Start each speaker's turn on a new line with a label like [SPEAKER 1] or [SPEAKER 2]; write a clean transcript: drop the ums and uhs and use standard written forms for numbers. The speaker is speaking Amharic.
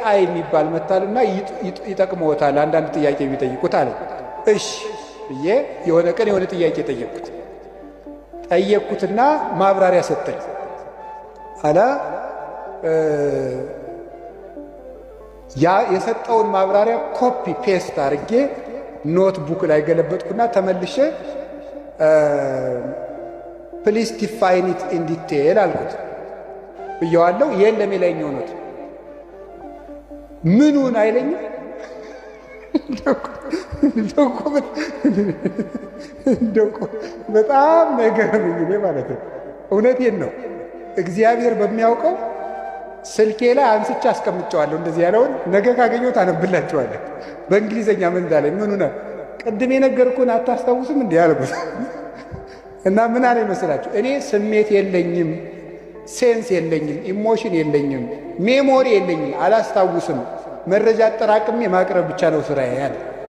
[SPEAKER 1] ኤአይ የሚባል መታልና ይጠቅመዎታል አንዳንድ ጥያቄ ቢጠይቁት አለ። እሺ ብዬ የሆነ ቀን የሆነ ጥያቄ ጠየቅኩትና ማብራሪያ ሰጠኝ አለ። ያ የሰጠውን ማብራሪያ ኮፒ ፔስት አድርጌ ኖትቡክ ላይ ገለበጥኩና ተመልሼ ፕሊዝ ዲፋይን ኢት ኢን ዲቴል አልኩት ብየዋለሁ። የለም የላይኛው ኖት ምኑን አይለኝም። በጣም ነገረኝ ማለት ነው። እውነቴን ነው። እግዚአብሔር በሚያውቀው ስልኬ ላይ አንስቼ አስቀምጨዋለሁ። እንደዚህ ያለውን ነገ ካገኘሁት አነብላችኋለሁ። በእንግሊዘኛ ምን እንዳለኝ ምኑን ቅድም የነገርኩህን አታስታውስም እንዲህ አልኩት እና ምን አለ ይመስላችሁ? እኔ ስሜት የለኝም፣ ሴንስ የለኝም፣ ኢሞሽን የለኝም፣ ሜሞሪ የለኝም፣ አላስታውስም። መረጃ አጠራቅሜ ማቅረብ ብቻ ነው ስራዬ ያለ።